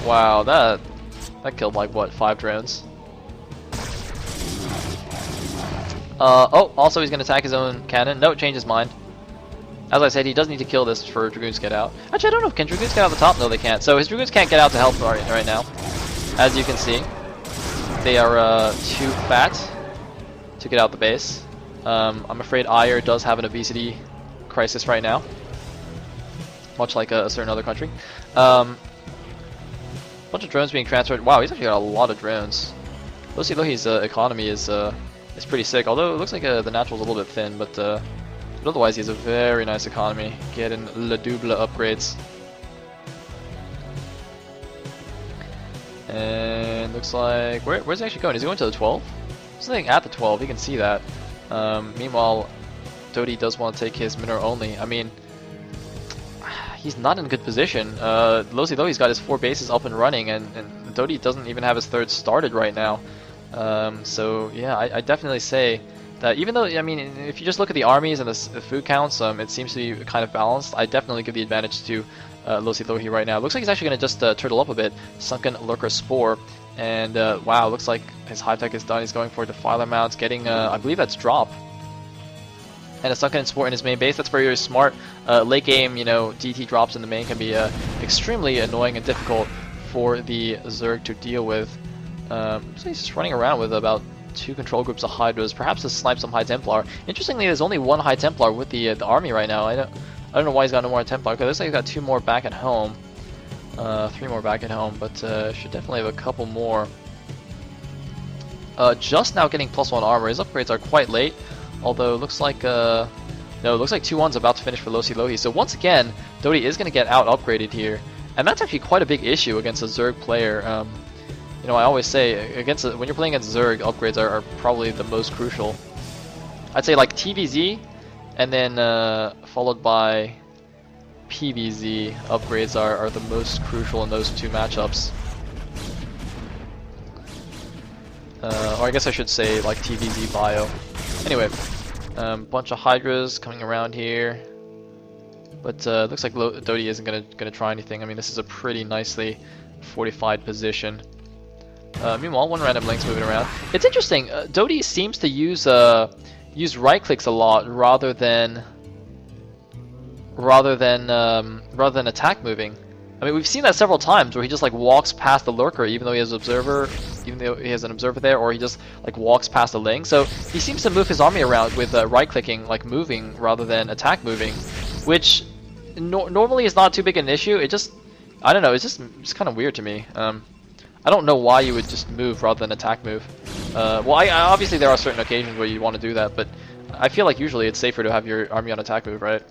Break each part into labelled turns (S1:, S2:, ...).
S1: Wow, that killed like what, 5 drones? Oh, also he's gonna attack his own cannon. No, change his mind. As I said, he does need to kill this for Dragoons to get out. Actually, I don't know, can Dragoons get out the top? No, they can't. So his Dragoons can't get out to help right now. As you can see, they are too fat to get out the base. I'm afraid Ire does have an obesity crisis right now, much like a certain other country. Bunch of drones being transferred. Wow, he's actually got a lot of drones. Lossilohi's economy is pretty sick, although it looks like the natural's a little bit thin, but otherwise he has a very nice economy. Getting Le Double upgrades. And looks like, where's he actually going? Is he going to the 12? Something at the 12, you can see that. Meanwhile, dOTY does want to take his mineral only. I mean, he's not in a good position. Lossilohi's got his 4 bases up and running, and dOTY doesn't even have his 3rd started right now. So yeah, I definitely say that even though, I mean, if you just look at the armies and the food counts, it seems to be kind of balanced. I definitely give the advantage to Lossilohi right now. Looks like he's actually going to just turtle up a bit. Sunken Lurker Spore. And wow, looks like his high tech is done. He's going for Defiler mounts, getting, I believe that's drop. And a Sunken Spore in his main base. That's very, very smart. Late game, you know, DT drops in the main can be extremely annoying and difficult for the Zerg to deal with. So he's just running around with about 2 control groups of Hydras, perhaps to snipe some High Templar. Interestingly, there's only 1 High Templar with the army right now. I don't know why he's got no more Templar, because it looks like he's got 2 more back at home. 3 more back at home, but should definitely have a couple more. Just now getting +1 armor. His upgrades are quite late, although it looks like no, it looks like 2-1's about to finish for Lossilohi. So once again, dOTY is going to get out upgraded here, and that's actually quite a big issue against a Zerg player. You know, I always say when you're playing against Zerg, upgrades are probably the most crucial. I'd say like TVZ, and then followed by PVZ upgrades are the most crucial in those 2 matchups. Or I guess I should say like TVZ bio. Anyway, bunch of Hydras coming around here, but looks like dOTY isn't gonna try anything. I mean, this is a pretty nicely fortified position. Meanwhile, 1 random link's moving around. It's interesting. dOTY seems to use right clicks a lot rather than attack moving. I mean, we've seen that several times where he just like walks past the lurker, even though he has an observer there, or he just like walks past the link. So he seems to move his army around with right clicking, like moving rather than attack moving, which normally is not too big an issue. It just, I don't know, it's kind of weird to me. I don't know why you would just move rather than attack move. Well, obviously there are certain occasions where you want to do that, but I feel like usually it's safer to have your army on attack move, right?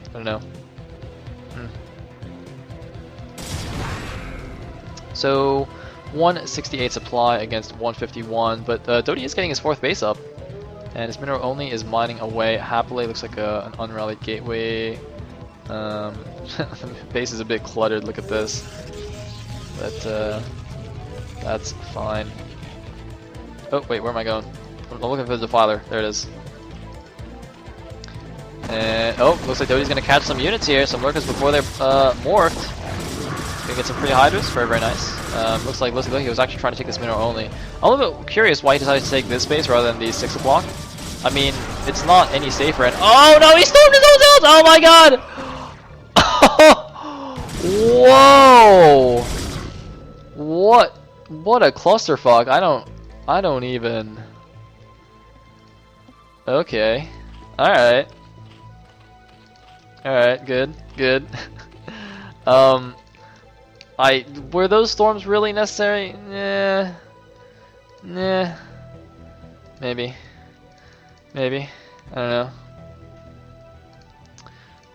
S1: I don't know. So 168 supply against 151, but dOTY is getting his 4th base up, and his mineral only is mining away happily. Looks like an unrallied gateway. The base is a bit cluttered. Look at this. But that's fine. Oh wait, where am I going? I'm looking for the Defiler. There it is. And oh, looks like dOTY's gonna catch some units here, some lurkers before they're morphed. Gonna get some pretty Hydras, very, very nice. Looks like Lossilohi was actually trying to take this mineral only. I'm a little bit curious why he decided to take this base rather than the 6 o'clock. I mean, it's not any safer. And oh no, he stormed his own zone! Oh my god! Whoa! What a clusterfuck! I don't even. Okay. Alright. Alright, good. Were those storms really necessary? Nah. Maybe. I don't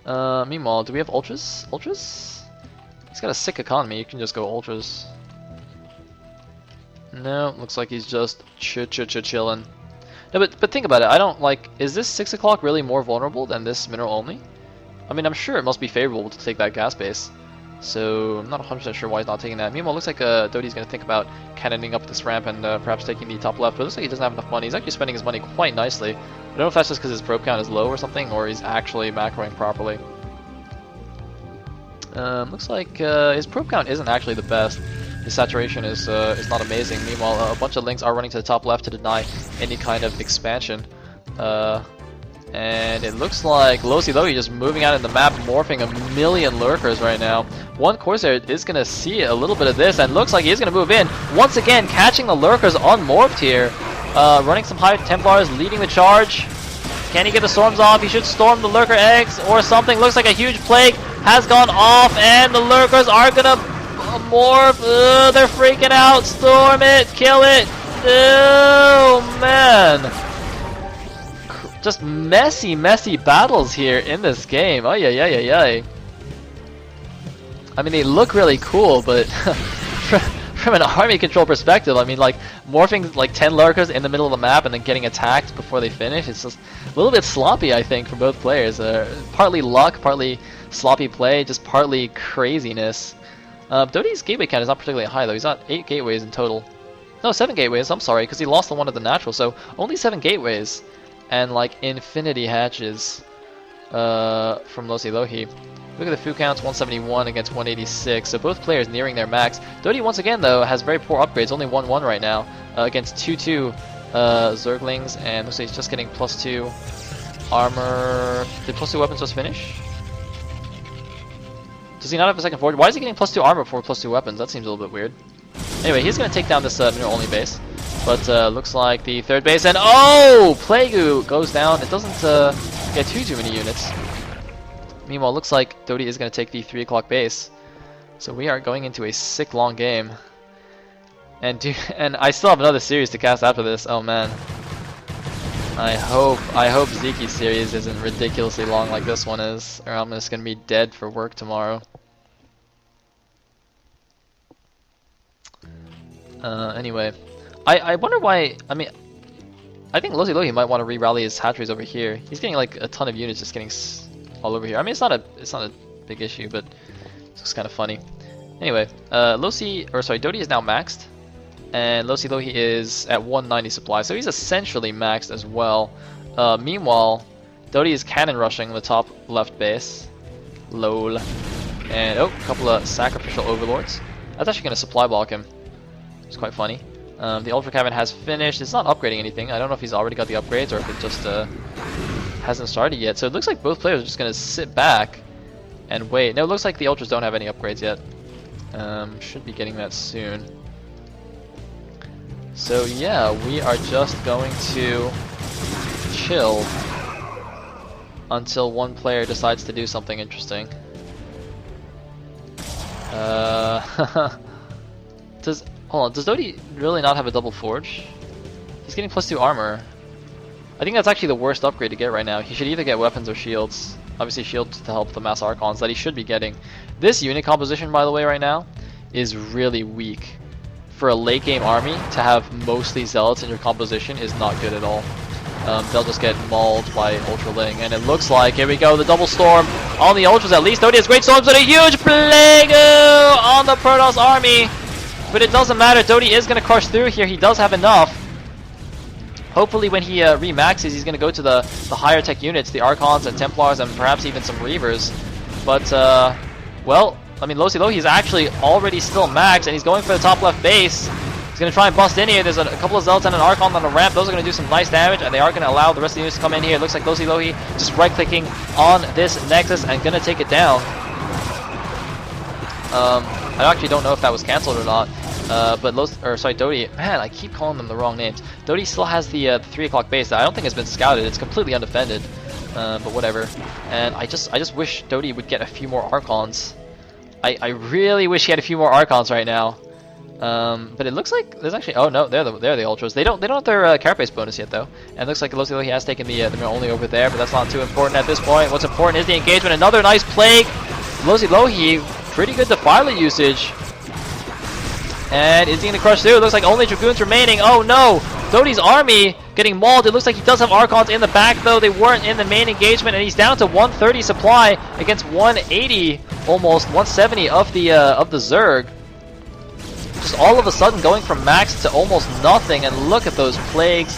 S1: know. Meanwhile, do we have ultras? He's got a sick economy, you can just go ultras. No, looks like he's just chilling. No, but think about it, I don't like, is this 6 o'clock really more vulnerable than this mineral only? I mean, I'm sure it must be favorable to take that gas base. So I'm not 100% sure why he's not taking that. Meanwhile, it looks like dOTY's going to think about cannoning up this ramp and perhaps taking the top left, but it looks like he doesn't have enough money. He's actually spending his money quite nicely. I don't know if that's just because his probe count is low or something, or he's actually macroing properly. Looks like his probe count isn't actually the best. His saturation is not amazing. Meanwhile, a bunch of links are running to the top left to deny any kind of expansion. And it looks like Lossilohi just moving out in the map, morphing a million lurkers right now. One Corsair is going to see a little bit of this, and looks like he's going to move in. Once again, catching the lurkers unmorphed here. Running some high Templars, leading the charge. Can he get the storms off? He should storm the lurker eggs or something. Looks like a huge plague has gone off, and the lurkers are going to morph. They're freaking out. Storm it. Kill it. Oh, man. Just messy battles here in this game. Ay, ay, ay, ay, ay. I mean, they look really cool, but from an army control perspective, I mean, like, morphing like 10 lurkers in the middle of the map and then getting attacked before they finish, it's just a little bit sloppy, I think, from both players. Partly luck, partly sloppy play, just partly craziness. dOTY's gateway count is not particularly high, though. He's got 8 gateways in total. No, 7 gateways, I'm sorry, because he lost the one at the natural, so only 7 gateways. And like infinity hatches from Lossilohi. Look at the food counts, 171 against 186, so both players nearing their max. dOTY once again though has very poor upgrades, only 1-1 right now against 2-2 Zerglings, and looks like he's just getting +2 armor. Did +2 weapons just finish? Does he not have a second forge? Why is he getting +2 armor for +2 weapons? That seems a little bit weird. Anyway, he's going to take down this mineral only base. But looks like the third base, and oh! Plague goes down. It doesn't get too many units. Meanwhile, looks like dOTY is going to take the 3 o'clock base. So we are going into a sick long game. And I still have another series to cast after this. Oh man. I hope Zeki's series isn't ridiculously long like this one is, or I'm just going to be dead for work tomorrow. Anyway. I wonder why. I mean, I think Lossilohi might want to re-rally his hatcheries over here. He's getting like a ton of units just getting all over here. I mean, it's not a big issue, but it's just kind of funny. Anyway, dOTY is now maxed, and Lossilohi is at 190 supply, so he's essentially maxed as well. Meanwhile, dOTY is cannon rushing the top left base. Lol. And oh, a couple of sacrificial overlords. That's actually going to supply block him. It's quite funny. The Ultra Cabin has finished. It's not upgrading anything. I don't know if he's already got the upgrades or if it just hasn't started yet. So it looks like both players are just going to sit back and wait. No, it looks like the Ultras don't have any upgrades yet. Should be getting that soon. So yeah, we are just going to chill until one player decides to do something interesting. Hold on, does dOTY really not have a double forge? He's getting +2 armor. I think that's actually the worst upgrade to get right now. He should either get weapons or shields. Obviously shields to help the mass archons that he should be getting. This unit composition, by the way, right now, is really weak. For a late game army, to have mostly zealots in your composition is not good at all. They'll just get mauled by Ultraling, and it looks like, here we go, the double storm on the Ultras at least. dOTY has great storms, but a huge Plague on the Protoss army. But it doesn't matter, dOTY is going to crush through here. He does have enough. Hopefully when he remaxes, he's going to go to the higher tech units, the Archons and Templars and perhaps even some Reavers. But, well, I mean, Lossilohi is actually already still maxed, and he's going for the top left base. He's going to try and bust in here. There's a couple of Zealots and an Archon on the ramp. Those are going to do some nice damage, and they are going to allow the rest of the units to come in here. It looks like Lossilohi just right-clicking on this Nexus and going to take it down. I actually don't know if that was cancelled or not. But dOTY, man, I keep calling them the wrong names. dOTY still has the 3 o'clock base that I don't think has been scouted. It's completely undefended, but whatever. And I just wish dOTY would get a few more Archons. I really wish he had a few more Archons right now. But it looks like there's actually, oh no, they're the Ultras. They don't have their carapace bonus yet though. And it looks like Lossilohi has taken the only over there, but that's not too important at this point. What's important is the engagement. Another nice Plague. Lossilohi, pretty good Defiler usage. And is he going to crush through? It looks like only Dragoons remaining. Oh no! dOTY's army getting mauled. It looks like he does have Archons in the back though. They weren't in the main engagement, and he's down to 130 supply against 180, almost 170 of the Zerg. Just all of a sudden going from max to almost nothing, and look at those Plagues.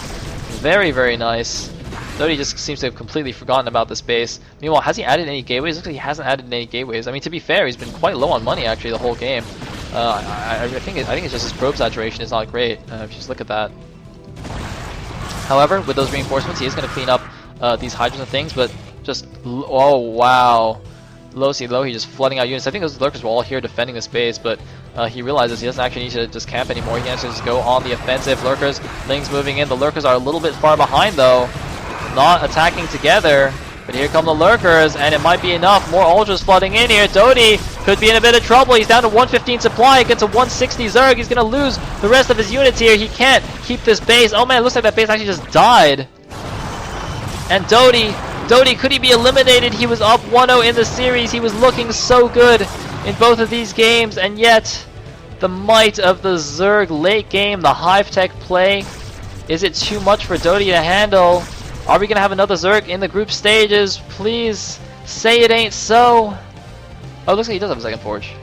S1: Very, very nice. dOTY just seems to have completely forgotten about this base. Meanwhile, has he added any gateways? Looks like he hasn't added any gateways. I mean, to be fair, he's been quite low on money actually the whole game. I think it's just his probe saturation is not great. If you just look at that. However, with those reinforcements, he is going to clean up these hydras and things. But just oh wow, Lossilohi just flooding out units. I think those lurkers were all here defending this base, but he realizes he doesn't actually need to just camp anymore. He has to just go on the offensive. Lurkers, Lings moving in. The lurkers are a little bit far behind though, not attacking together. But here come the lurkers, and it might be enough. More ultras flooding in here. dOTY could be in a bit of trouble. He's down to 115 supply against a 160 Zerg. He's going to lose the rest of his units here. He can't keep this base. Oh man, it looks like that base actually just died. And dOTY, could he be eliminated? He was up 1-0 in the series. He was looking so good in both of these games, and yet the might of the Zerg late game, the Hive Tech play. Is it too much for dOTY to handle? Are we going to have another Zerg in the group stages? Please say it ain't so. Oh, it looks like he does have a second forge.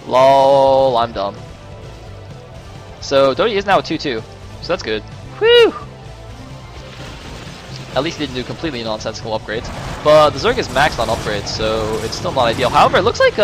S1: Lol, I'm dumb. So dOTY is now a 2-2, so that's good. Whew! At least he didn't do completely nonsensical upgrades. But the Zerg is maxed on upgrades, so it's still not ideal. However, it looks like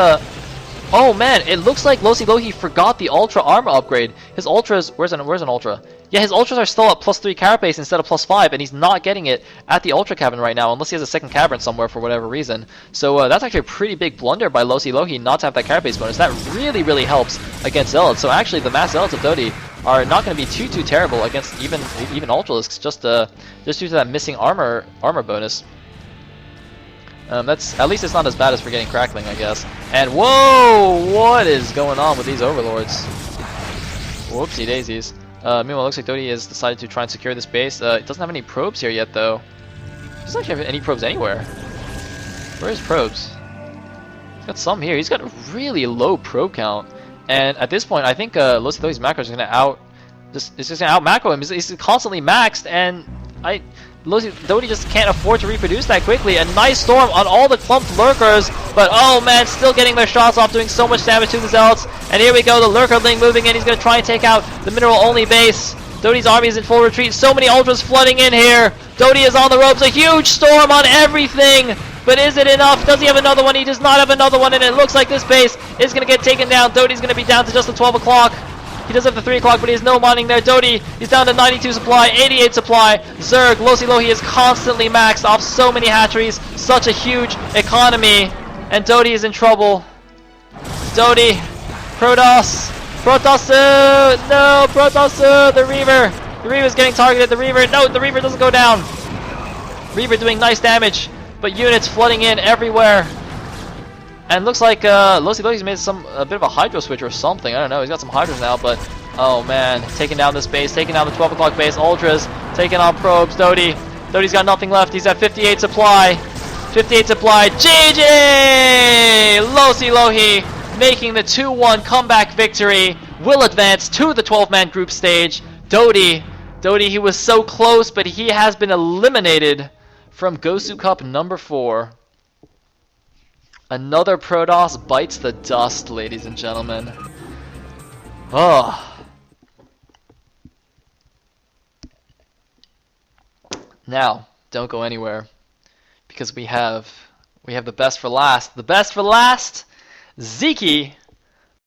S1: oh man, it looks like Lossilohi forgot the Ultra armor upgrade. His Ultras, where's an Ultra? Yeah, his Ultras are still at +3 carapace instead of +5, and he's not getting it at the Ultra cabin right now, unless he has a second cavern somewhere for whatever reason. So that's actually a pretty big blunder by Lossilohi not to have that carapace bonus. That really, really helps against Zealots. So actually, the mass Zealots of dOTY are not going to be too terrible against even Ultralisks, just due to that missing armor bonus. That's at least it's not as bad as forgetting Crackling, I guess. And whoa, what is going on with these overlords? Whoopsie daisies. Meanwhile, it looks like dOTY has decided to try and secure this base. It doesn't have any probes here yet, though. He doesn't actually have any probes anywhere. Where is probes? He's got some here. He's got a really low probe count. And at this point, I think Lossilohi's macros are going to it's just going to out macro him. He's constantly maxed, and dOTY just can't afford to reproduce that quickly. A nice storm on all the clumped lurkers, but oh man, still getting their shots off, doing so much damage to the Zealots. And here we go, the lurkerling moving in. He's going to try and take out the mineral-only base. dOTY's army is in full retreat. So many ultras flooding in here. dOTY is on the ropes. A huge storm on everything. But is it enough? Does he have another one? He does not have another one, and it looks like this base is going to get taken down. dOTY's going to be down to just the 12 o'clock. He does have the 3 o'clock, but he has no mining there. dOTY is down to 92 supply, 88 supply. Zerg, Lossilohi is constantly maxed off so many hatcheries. Such a huge economy. And dOTY is in trouble. dOTY, Protoss, no, Protoss, the Reaver. The Reaver is getting targeted. The Reaver, no, the Reaver doesn't go down. Reaver doing nice damage, but units flooding in everywhere. And looks like Lossilohi's made a bit of a hydro switch or something. I don't know. He's got some hydros now, but oh man, taking down this base, taking down the 12 o'clock base. Ultras taking on probes. dOTY's got nothing left. He's at 58 supply. 58 supply. GG! Lossilohi making the 2-1 comeback victory. Will advance to the 12-man group stage. dOTY, he was so close, but he has been eliminated from Gosu Cup number 4. Another Protoss bites the dust, ladies and gentlemen. Oh. Now, don't go anywhere, because we have the best for last. The best for last, Zeke